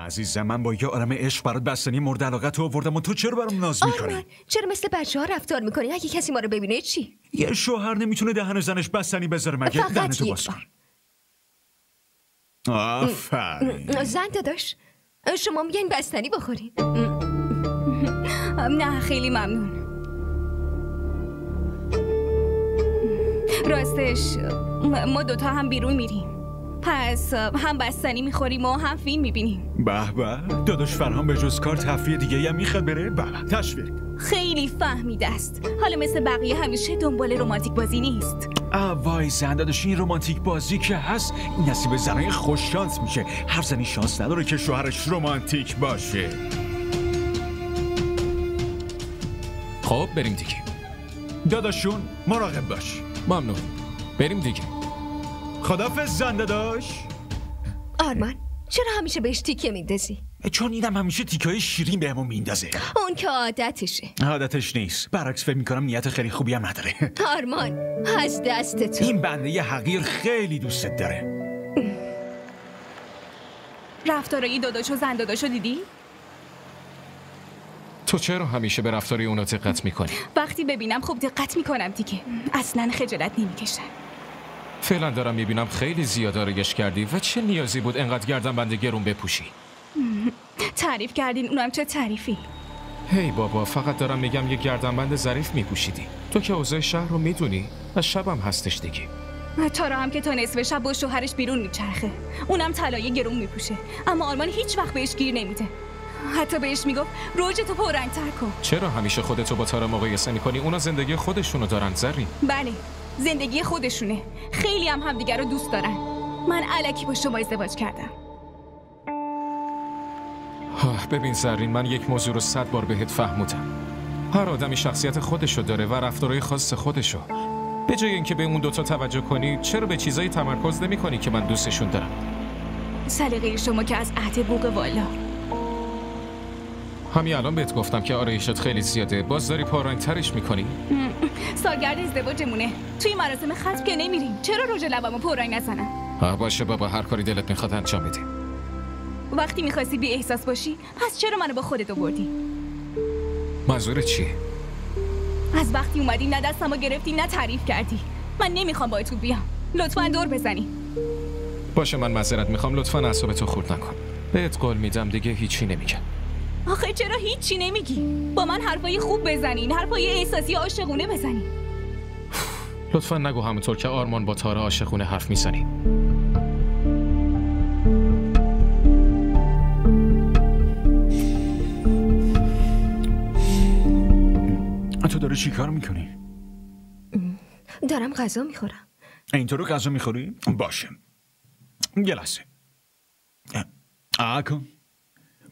عزیزم، من با یه عالم عشق برات بستنی مورد علاقت آوردم و تو چرا برام ناز میکنی؟ آرمان چرا مثل بچه‌ها رفتار میکنی؟ اگه کسی ما رو ببینه چی؟ یه شوهر نمیتونه دهن زنش بستنی بذاره مگه؟ فقط یک بار. آفرین. زن داداش شما میگین بستنی بخورین؟ نه خیلی ممنون. راستش ما دوتا هم بیرون میریم، پس هم بستنی میخوریم و هم فیلم میبینیم. به به، داداش فرهان به جز کار تفریح دیگه هم میخواد بره؟ به تشویق. خیلی فهمیده است. حالا مثل بقیه همیشه دنبال رمانتیک بازی نیست. وای زن داداش، این رمانتیک بازی که هست این نصیب زنای خوش شانس میشه. هر زنی شانس نداره که شوهرش رمانتیک باشه. خب بریم دیگه. داداشون مراقب باش. ممنون. بریم دیگه. خدافظ زن داداش. آرمان چرا همیشه بهش تیکه میندازی؟ چون اینم همیشه تیکای شیرین بهمون میندازه. اون که عادتشه. عادتش نیست، برعکس فکر میکنم نیت خیلی خوبی هم نداره. آرمان از دست تو. این بنده ی حقیر خیلی دوستت داره. رفتارای داداشو زن داداشو دیدی؟ تو چرا همیشه به رفتاری اونا دقت میکنی؟ وقتی ببینم خب دقت میکنم دیگه. اصلا خجالت نمیکشم. فعلا دارم میبینم خیلی زیاد آرایش کردی و چه نیازی بود انقدر گردنبند گرون بپوشی؟ تعریف کردین، اونم چه تعریفی؟ هی بابا، فقط دارم میگم یه گردنبند ظریف میپوشیدی. تو که اوضاع شهر رو میدونی و شبم هستش دیگه. تارا هم که تا نصف شب با شوهرش بیرون میچرخه، اونم طلای گرون میپوشه، اما آرمان هیچ وقت بهش گیر نمیده. حتی بهش میگفت روجتو پررنگ‌تر کن. چرا همیشه خودتو با تارا مقایسه میکنی؟ اونا زندگی خودشونو دارن زرین. بله زندگی خودشونه، خیلی هم همدیگر رو دوست دارن. من الکی با شما ازدواج کردم. ببین زرین، من یک موضوع رو 100 بار بهت فهموندم. هر آدمی شخصیت خودشو داره و رفتارهای خاص خودشو. به جای اینکه به اون دوتا توجه کنی، چرا به چیزایی تمرکز نمی‌کنی که من دوستشون دارم؟ سلیقه شما که از عهد بوق والا. همین الان بهت گفتم که آرایشت خیلی زیاده، باز داری پررنگ‌ترش می‌کنی؟ سالگرد ازدواجمونه، توی مراسم ختم که نمیریم. چرا رژ لبمو پررنگ نزنم؟ باشه بابا، هر کاری دلت میخواد انجام بده. وقتی میخواستی بی احساس باشی، پس چرا منو با خودت آوردی؟ منظورت چیه؟ از وقتی اومدی نه دستمو گرفتی نه تعریف کردی. من نمیخوام با تو بیام. لطفاً دور بزنی. باشه من معذرت میخوام، لطفاً اعصابتو خورد نکن. بهت قول میدم دیگه هیچی نمیگم. آخه چرا هیچی نمیگی؟ با من حرفای خوب بزنین، حرفای احساسی عاشقونه بزنین. لطفاً نگو همونطور که آرمان با تارا عاشقونه حرف میزنی. تو داری چی کار میکنی؟ دارم غذا میخورم. اینطور غذا میخوری؟ باشه. یه لحظه. کن.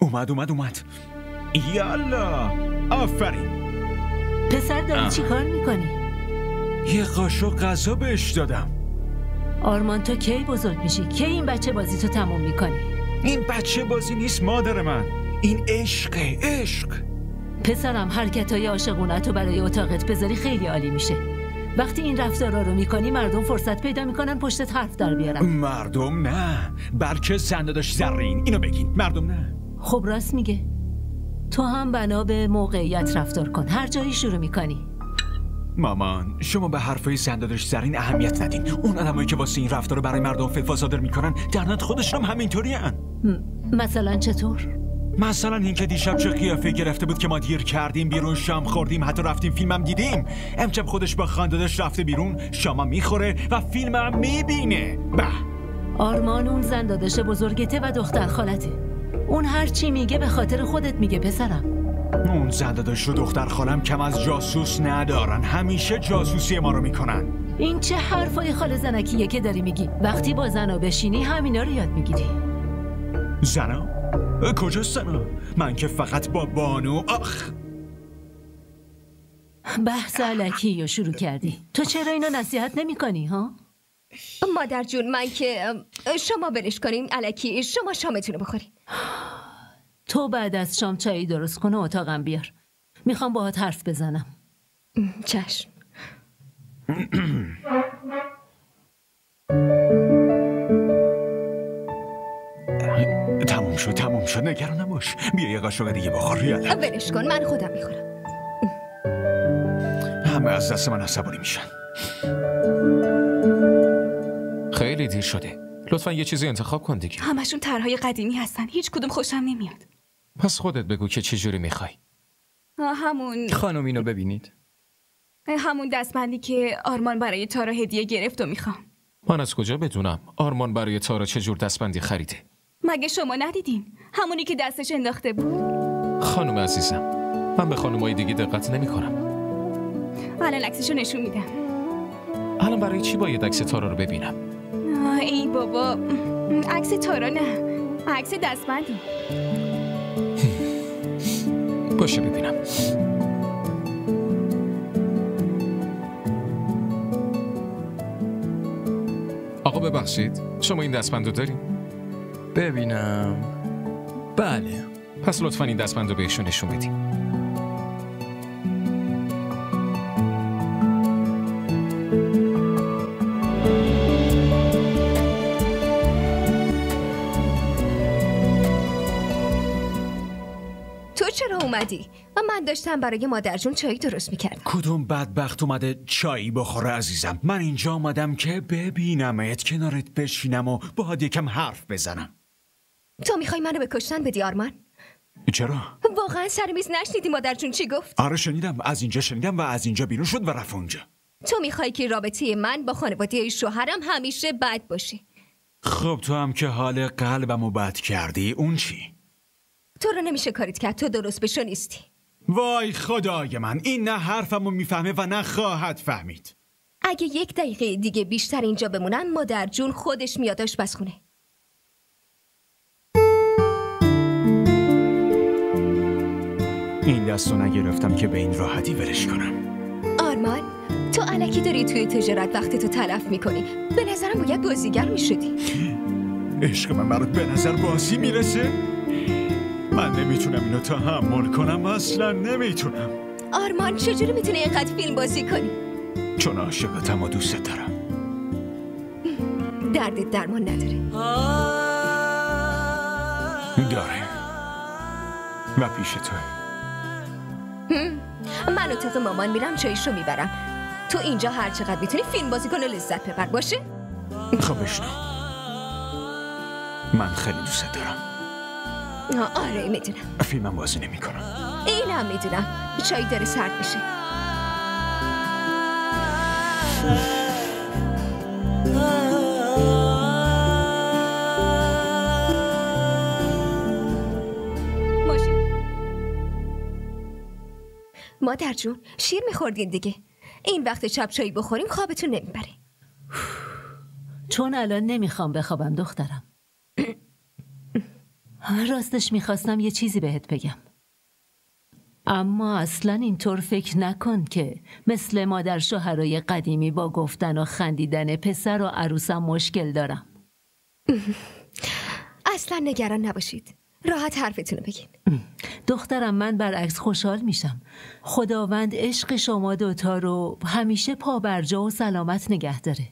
اومد. یالا. آفرین. پسر داری چی کار میکنی؟ یه قاشق غذا بهش دادم. آرمان تو کی بزرگ میشی؟ کی این بچه بازی تو تموم میکنی؟ این بچه بازی نیست مادر من، این عشقه، عشق. پسرم حرکتای عاشقونه تو برای اتاقت بذاری خیلی عالی میشه. وقتی این رفتارا رو میکنی مردم فرصت پیدا میکنن پشتت حرف در بیارن. مردم نه، بلکه زن داداش زرین، اینو بگین. مردم نه. خب راست میگه. تو هم بنا به موقعیت رفتار کن. هر جایی شروع میکنی. مامان شما به حرفای زن داداش زرین اهمیت ندین. اون آدمایی که واسه این رفتار رو برای مردم فتوا صادر میکنن در نهایت خودشون هم همینطوری ان. مثلا چطور؟ مثلا این که دیشب چه قیافه گرفته بود که ما دیر کردیم بیرون، شام خوردیم، حتی رفتیم فیلمم دیدیم. امشب خودش با خاندادش رفته بیرون، شامم میخوره و فیلمم میبینه. آرمان اون زن داداش بزرگته و دختر خالته. اون هر چی میگه به خاطر خودت میگه پسرم. اون زن داداش و دختر خالم کم از جاسوس ندارن، همیشه جاسوسی ما رو میکنن. این چه حرفای خاله زنکیه که داری میگی؟ وقتی با زنا بشینی همینا رو یاد میگیری. زنا؟ کجاست زنا؟ من که فقط با بانو. بحث الکی رو شروع کردی. تو چرا اینو نصیحت نمی کنی ها؟ مادر جون من که شما برش کنین الکی، شما شامتون رو بخورین. تو بعد از شام چایی درست کن و اتاقم بیار. میخوام باهات حرف بزنم. چشم. تموم تموم شد نگران نباش. بیا یه قاشق دیگه بخور. یالا ولش کن، من خودم میخورم. همه از دست من عصبانی میشن. خیلی دیر شده. لطفا یه چیزی انتخاب کن دیگه. همشون طرحهای قدیمی هستن، هیچ کدوم خوشم نمیاد. پس خودت بگو که چه جوری میخوای. همون خانم اینو ببینید. همون دستبندی که آرمان برای تارا هدیه گرفت و میخوام. من از کجا بدونم آرمان برای تارا چه جور دستبندی خریده؟ مگه شما ندیدین؟ همونی که دستش انداخته بود. خانم عزیزم، من به خانمای دیگه دقت نمی‌کنم. الان عکسشو نشون میدم. الان برای چی باید عکس تارا رو ببینم؟ ای بابا، عکس تارا نه، عکس دستبندی. باشه ببینم. آقا ببخشید، شما این دستبند رو دارین؟ ببینم. بله. پس لطفا این دستبند رو بهشون نشون بدین. تو چرا اومدی؟ و من داشتم برای مادرجون چای درست میکردم. کدوم بدبخت اومده چایی بخوره عزیزم؟ من اینجا اومدم که ببینمت، کنارت بشینم و باهات یکم حرف بزنم. تو میخوای منو به کشتن بدی آرمان؟ چرا؟ واقعا سر میز نشنیدی مادرجون چی گفت؟ آره شنیدم، از اینجا شنیدم و از اینجا بیرون شد و رفت اونجا. تو میخوای که رابطه من با خانواده شوهرم همیشه بد باشه. خب تو هم که حال قلبمو بد کردی، اون چی؟ تو رو نمیشه کاریت کرد، تو درست بشو نیستی. وای خدای من، این نه حرفمو میفهمه و نه خواهد فهمید. اگه 1 دقیقه دیگه بیشتر اینجا بمونم مادرجون خودش میاد آشپزخونه. این دستو نگرفتم که به این راحتی ولش کنم. آرمان، تو الکی داری توی تجارت وقتی تو تلف میکنی. به نظرم باید بازیگر میشدی. عشق من برات به نظر بازی میرسه؟ من نمیتونم اینو تحمل کنم، اصلا نمیتونم. آرمان چجوری میتونی اینقدر فیلم بازی کنی؟ چون عاشقتم و دوست دارم. دردت درمان نداره. داره و پیش توه. من اتاق مامان میرم چایشو میبرم. تو اینجا هر چقدر میتونی فیلم بازی کن و لذت ببر، باشه؟ خب بشنو، من خیلی دوست دارم. آره میدونم. فیلمم بازی نمی کنم. اینم میدونم. چای داره سرد میشه. مادر جون شیر میخوردین دیگه. این وقت شب چایی بخوریم خوابتون نمیبره. چون الان نمیخوام بخوابم دخترم. راستش میخواستم یه چیزی بهت بگم، اما اصلا اینطور فکر نکن که مثل مادر شوهرای قدیمی با گفتن و خندیدن پسر و عروسم مشکل دارم. اصلا نگران نباشید، راحت حرفتونو بگین. دخترم من برعکس خوشحال میشم. خداوند عشق شما دوتا رو همیشه پابرجا و سلامت نگه داره.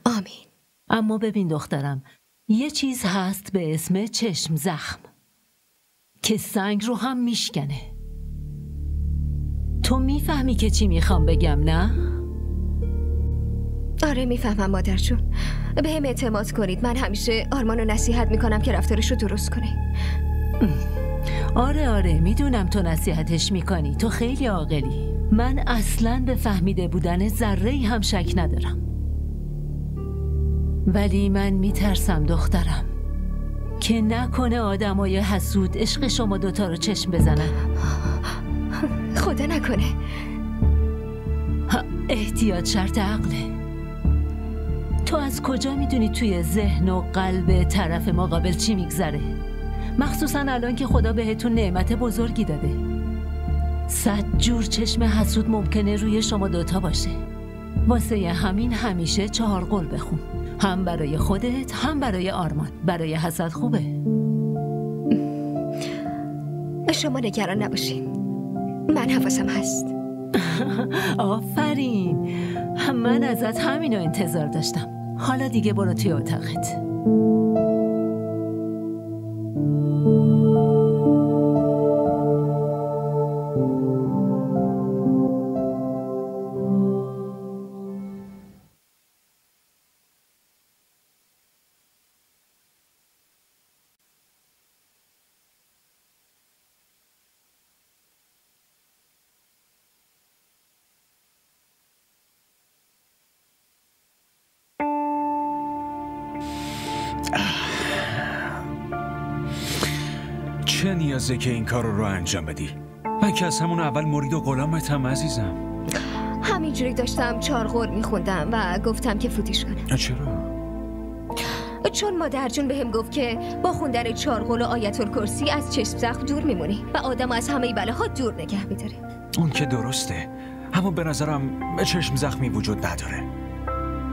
آمین. اما ببین دخترم، یه چیز هست به اسم چشم زخم که سنگ رو هم میشکنه. تو میفهمی که چی میخوام بگم نه؟ آره میفهمم مادر جون. به هم اعتماد کنید، من همیشه آرمان رو نصیحت میکنم که رفتارش رو درست کنه. آره میدونم تو نصیحتش میکنی، تو خیلی عاقلی. من اصلاً به فهمیده بودن ذره‌ای هم شک ندارم، ولی من میترسم دخترم که نکنه آدمای حسود عشق شما دوتا رو چشم بزنن. خدا نکنه. احتیاط شرط عقله. تو از کجا میدونی توی ذهن و قلب طرف مقابل چی میگذره؟ مخصوصا الان که خدا بهتون نعمت بزرگی داده. 100 جور چشم حسود ممکنه روی شما دوتا باشه. واسه همین همیشه 4 قول بخون، هم برای خودت هم برای آرمان. برای حسد خوبه. شما نگران نباشین، من حواسم هست. آفرین، من ازت همینو انتظار داشتم. حالا دیگه برو توی اتاقت. چه نیازه که این کار رو انجام بدی؟ من که از همون اول مرید و غلامتم عزیزم. همینجوری داشتم چارغور میخوندم و گفتم که فوتیش کنم. چرا؟ چون مادر جون بهم گفت که با خوندن چارغول و آیت الکرسی از چشم زخم دور میمونی و آدم از همه بلاها دور نگه میداره. اون که درسته، اما به نظرم چشم زخمی وجود نداره.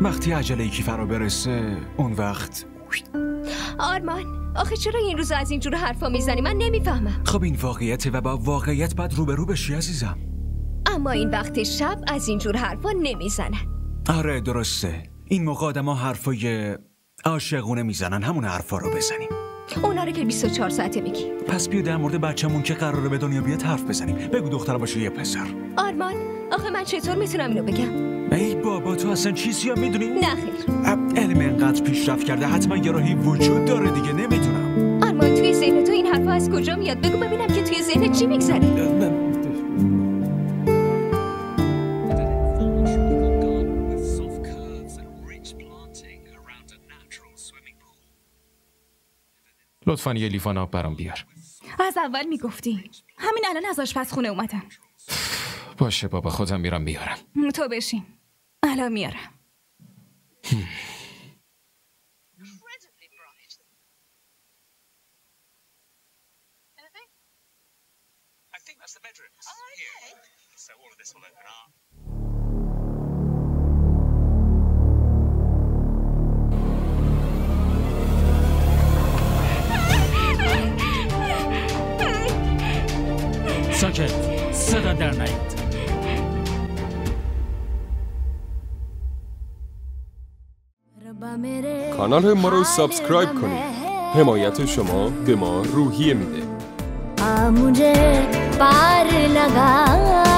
وقتی عجله یکی فرا برسه اون وقت. آرمان، آخه چرا این روزا از اینجور حرفا میزنی؟ من نمیفهمم. خب این واقعیته و با واقعیت باید روبرو بشی عزیزم. اما این وقت شب از اینجور حرفا نمیزنن. آره درسته، این موقع آدما حرفای عاشقونه میزنن، همون حرفا رو بزنیم. اونا رو که 24 ساعته میگی. پس بیا در مورد بچه‌مون که قراره به دنیا بیاد حرف بزنیم. بگو دختر باشه یه پسر. آرمان، آخه من چطور میتونم اینو بگم؟ ای بابا تو اصلا چیزی هم میدونی؟ نه خیر. علم انقدر پیشرفت کرده حتما یه راهی وجود داره دیگه، نمیدونم. آرمان توی ذهن تو این حرفا از کجا میاد؟ بگو ببینم که توی ذهنت چی میگذره؟ لطفاً یه لیوان آب برام بیار. از اول میگفتی. همین الان از آشپزخونه اومدم. باشه بابا، خودم میرم بیارم. تو بشین، الان میارم. ساکت، صدا در نیاد. کانال ما رو سابسکرایب کنید. حمایت شما به ما روحیه میده. मुझे पार लगा